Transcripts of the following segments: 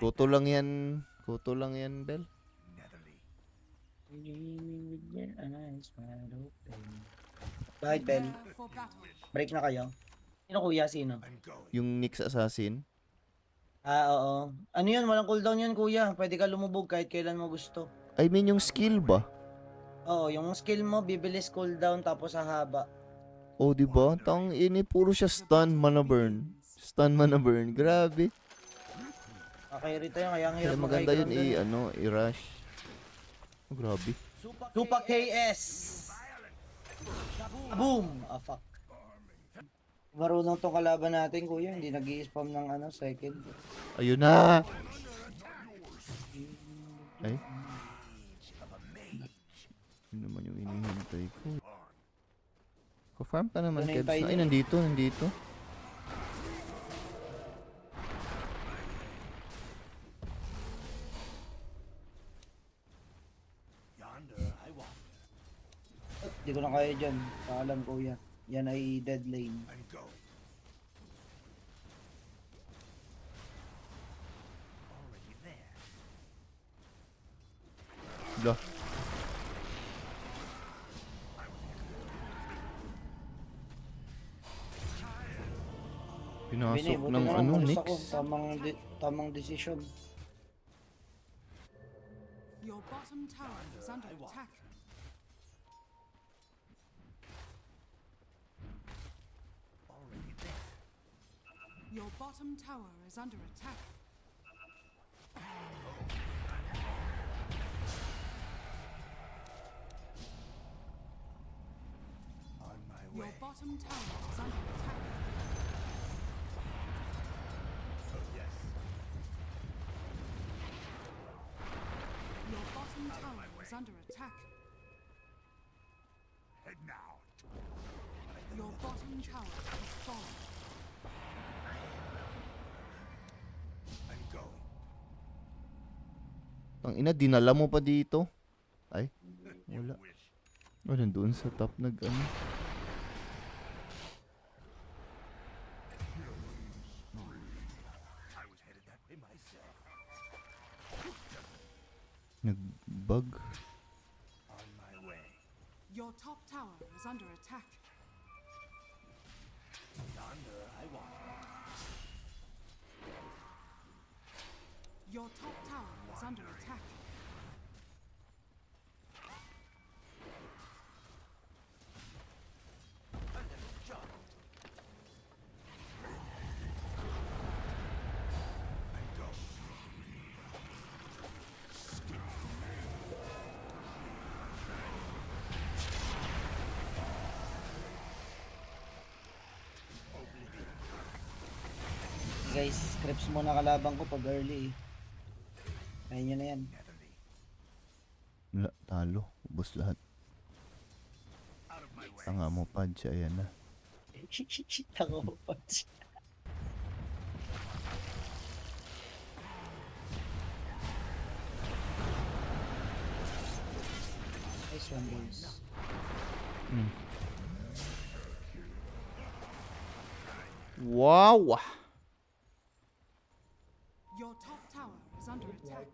Kuto lang yan. Kuto lang yan, Bel. Dreaming with your eyes wide open. Bakit, Ben? Break na kayo? Sino kuya? Sino? Yung Nyx Assassin. Oo. Ano yun? Walang cooldown yun, kuya. Pwede ka lumubog kahit kailan mo gusto. I mean, yung skill ba? Oo, yung skill mo, bibilis cooldown tapos hahaba. Oh, diba? Tang ini, puro siya stun, mana burn. Stun, mana burn. Grabe. Kakarry tayo, kaya ang Kaya hirap maganda yun mag-high i-rush. Oh, grabe. Supa KS! Boom! Ah, fuck. Marunong tong kalaban natin, kuya. Hindi nag-i-spam ng second. Ayun na! Ay? Yun naman yung inihintay ko. Ka-farm ka naman, Ito na yung Kebs. tayo. Ay, nandito. Hindi ko na kaya dyan. Paalam, kuya. Yan ay dead lane. Blah. Pinasok Buti ng na lang, umalis Nyx. ako. Tamang decision. Your bottom tower is under attack. Your bottom tower is under attack. Your bottom tower is under attack. Your bottom tower is under attack. Your bottom tower has fallen. Ang ina, dinala mo pa dito. Ay, wala. Oh, nandun sa top nag-ano. Nag-bug. Your top tower is under attack. Your top tower is under attack. Guys, scripts muna kalaban ko pag early eh. Kaya nyo na yan. Wala, talo. Ubus lahat. Tanga mo, Padge. Ayan na. Shit, ako pa. Nice one, guys. Wow! Your top tower is under attack.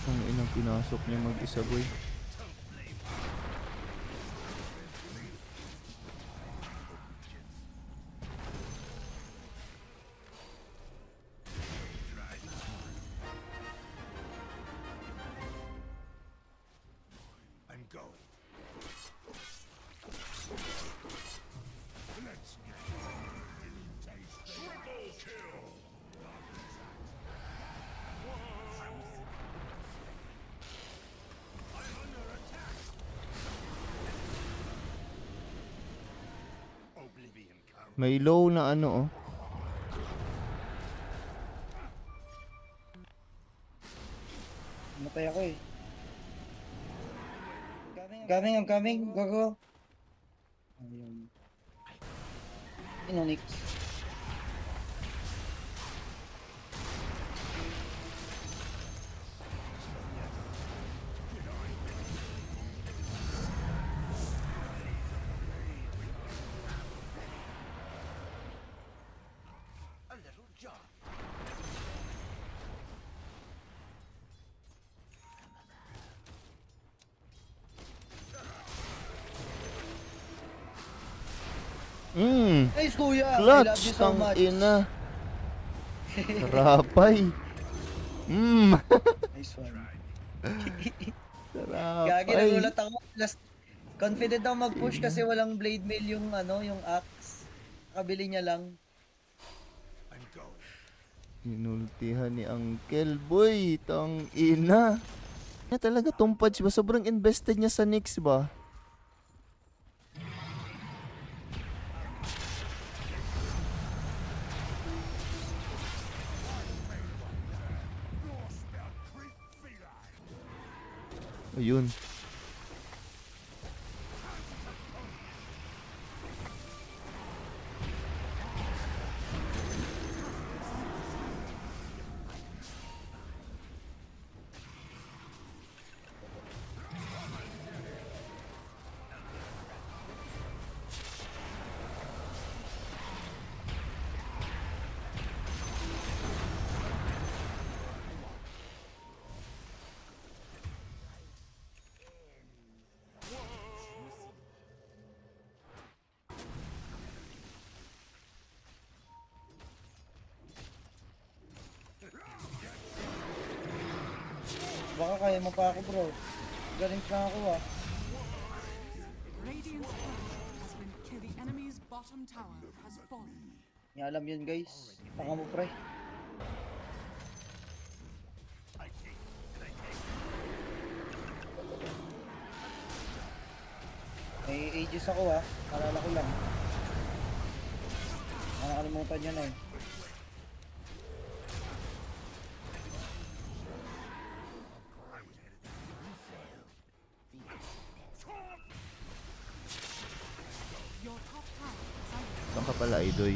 Ang inang pinasok niya mag-isa, boy. May low na ano, oh. Matay ako eh. I'm coming. Go. Ayun. Inonix. Nice, kuya. I love Clutch, you so tang much. ina. Sarapay. Nice one. Gagi, Sarapay. nagulat ako. Confident ako mag-push kasi walang blade mail yung yung axe. Kabili niya lang. Inultihan ni Uncle Boy, tang ina. Na talaga tong Pudge ba? Sobrang invested niya sa Nyx ba? Ayun. Baka kaya mo pa ako, bro. Galing na ako, ah. Radiant's turret has been killed. The enemy's bottom tower has fallen. Hindi alam yun, guys. Baka mo, pre. May ages ako, ah. Alala ko lang. Nakalimutan yun, eh. Your top tower is under Saan ka pala, Idoy?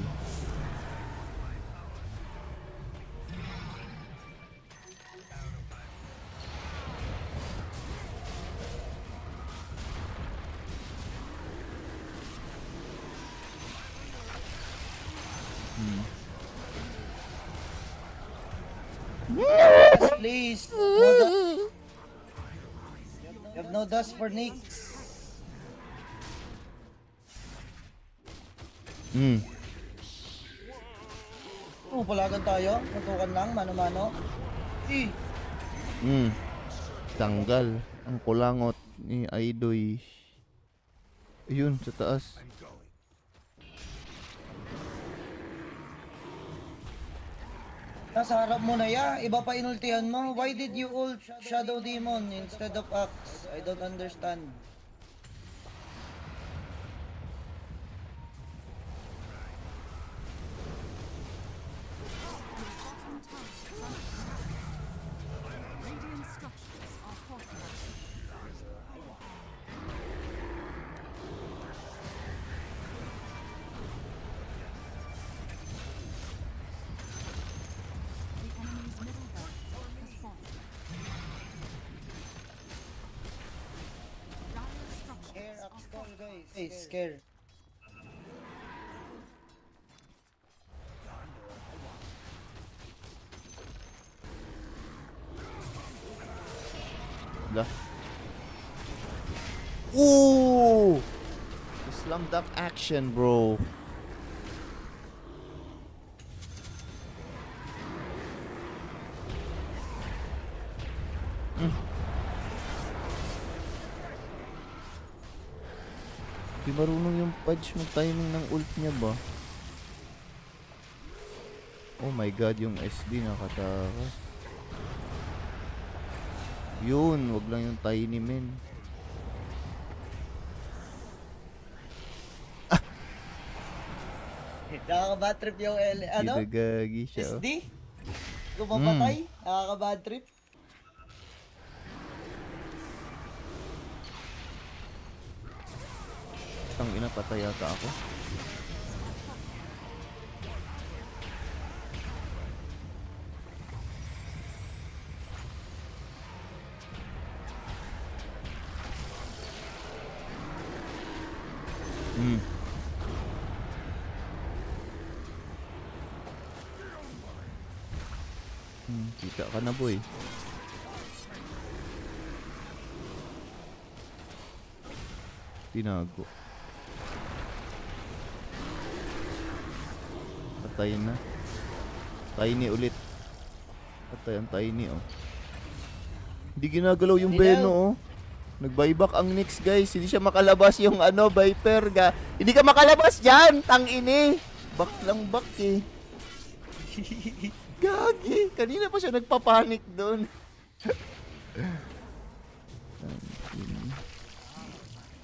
Yes, please. No dust. You have no dust for Nyx. Palagan tayo. Suntukan lang, mano-mano. Tanggal ang kulangot ni Idoy. Ayun, sa taas. Nasa harap mo na ya. Iba pa inultihan mo. Why did you ult Shadow Demon instead of Axe? I don't understand. bottom tower is under Radiant structures are fortified. The enemy's middle barracks has fallen. Dire structures Scare are up skull, fortified. guys. Hey, scare. La. Ooh! Slam dunk action, bro. Di marunong yung Pudge mag-timing ng ult niya ba? Oh my god, yung SD nakatakas. Yun, wag lang yung tiny men. Nakaka-bad trip yung Ginagagi siya. Oh. SD? Gumapatay? Nakaka-bad trip? Tang ina, patay yata ako. Kita ka na, boy. Tinago. patay na. Tiny ulit. Patay ang Tiny, oh. Hindi ginagalaw yung Beno, oh. Nag-buyback ang Nyx, guys. Hindi siya makalabas yung ano, Viper. Hindi ka makalabas dyan! Tangini! Back lang back, eh. Gagi! Kanina pa siya nagpapanik doon.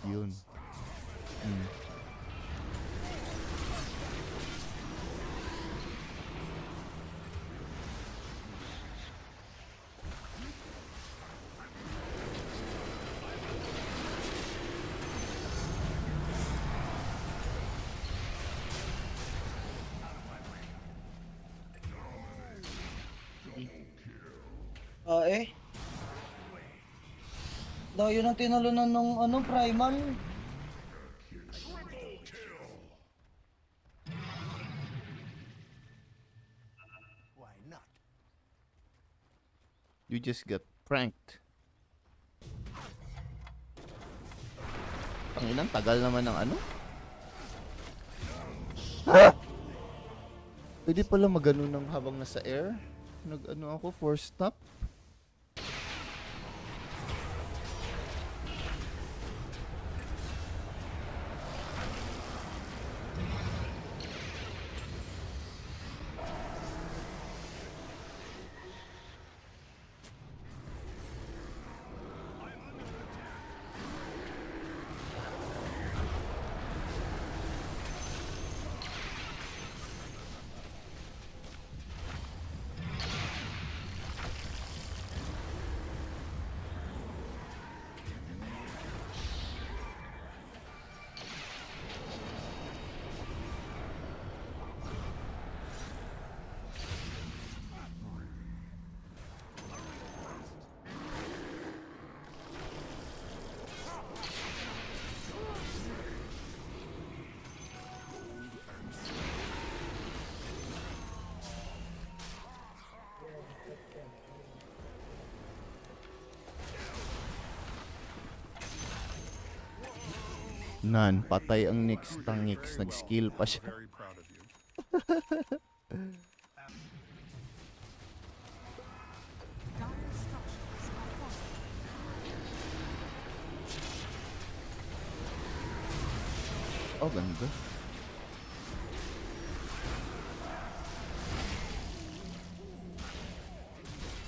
Yun. Yun ang tinalunan nung ano, Primal. You just got pranked. Ang inang tagal naman ng ano? Ha? Pwede pala magano ng habang nasa air. Nag-ano ako, force stop. Nan, patay ang Nyx. Tangix, nag-skill pa siya. Very proud of you. Dire structures are falling. Oh, ganda.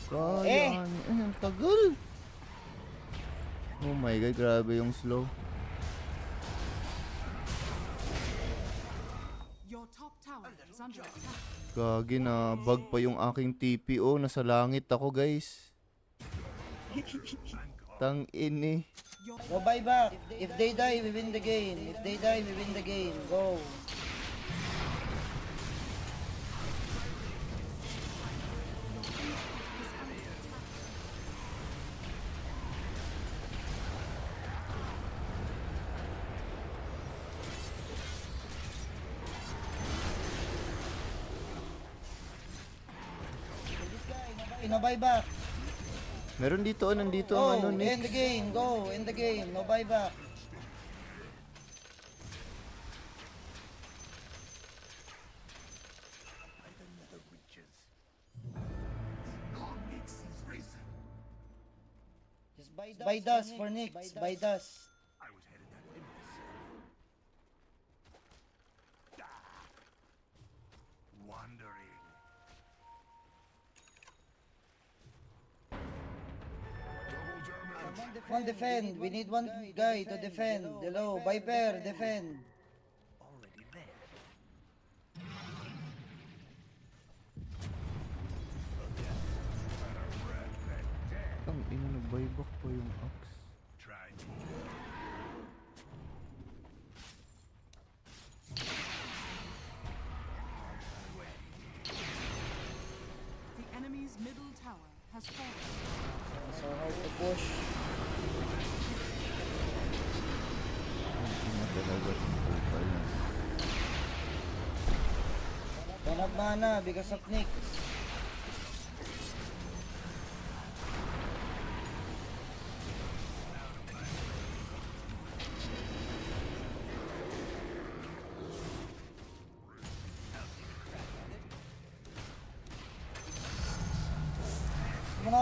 Kaya, ang tagal. Oh my god, grabe yung slow. Your top tower is under attack. Gagi na, bug pa yung aking TPO. Nasa langit ako, guys. Tang ini. Go buyback. If they die, we win the game. If they die, we win the game. Go. No buyback. Meron dito, nandito Go, ang ano, end the Nyx. game. Go, end the game. No buyback. Just buy dust for Nyx. Buy dust. I was headed that way myself. Wandering. One defend. We need one guy to defend. Hello, Viper, defend. Already there. Tang ina, nag-buyback pa yung Axe. Try me. The enemy's middle tower has fallen. So hard to push. Ina talaga yung kupal na. Don't have mana because of Nyx.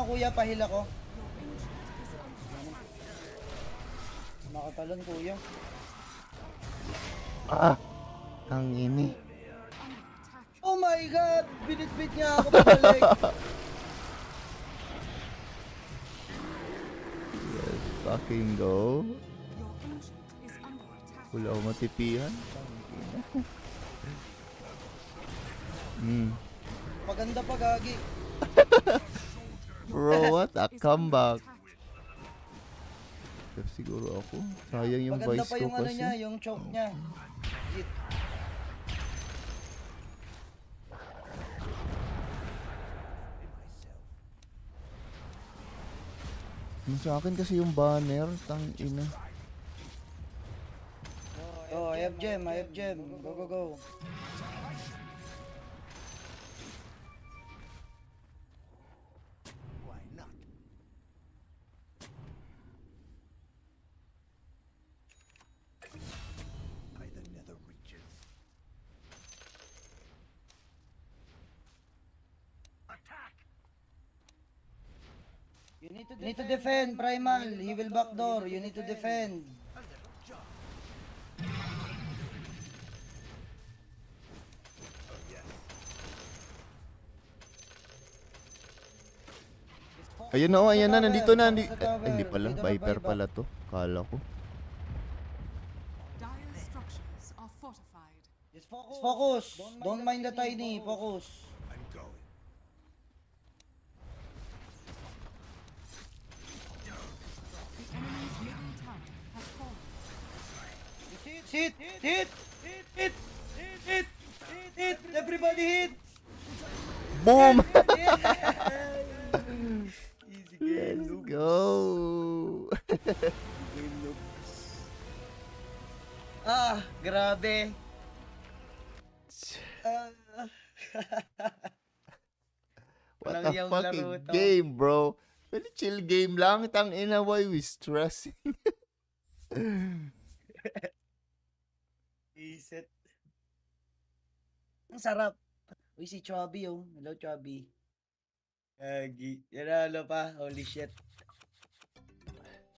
nga kuya, pahil ako. Your ancient is under attack. Makatalon kuya. Ah! Ang ini. Under attack. Oh my god! Binitbit niya ako pabalik. Let's fucking go. Your ancient is under attack. Wala akong matipihan. Maganda pa gagi. Bro, what a Is under comeback. attack. Chef siguro ako. Sayang yung Maganda vice pa ko yung ano kasi. niya, yung choke niya. Hit. Yung sa akin kasi yung banner, tang ina. Oh, I have gem, I have gem. Go, go, go. Why not? By the nether reaches. Attack! You need to defend, Primal. He will backdoor. You need to defend. A little jump. Oh yes. Ayun na, oh, ayan na, nandito na. Focus sa tower. Hindi pala, Dito Viper mag-buyback. pala to. Kala ko. Dire structures are fortified. Just focus. Don't mind the tiny. Focus. I'm going. The enemy's middle tower has fallen. Hit! Hit! Hit! Hit! Hit! Hit! Everybody hit! Boom! Easy Let's go! Ah, grabe. What Walang a yung fucking laro to. game, bro. Very chill game lang. Tang ina, why we stressing? Iset. Ang sarap. Uy, si Chubby oh. Hello, Chubby. Agi. Yanalo pa. Holy shit.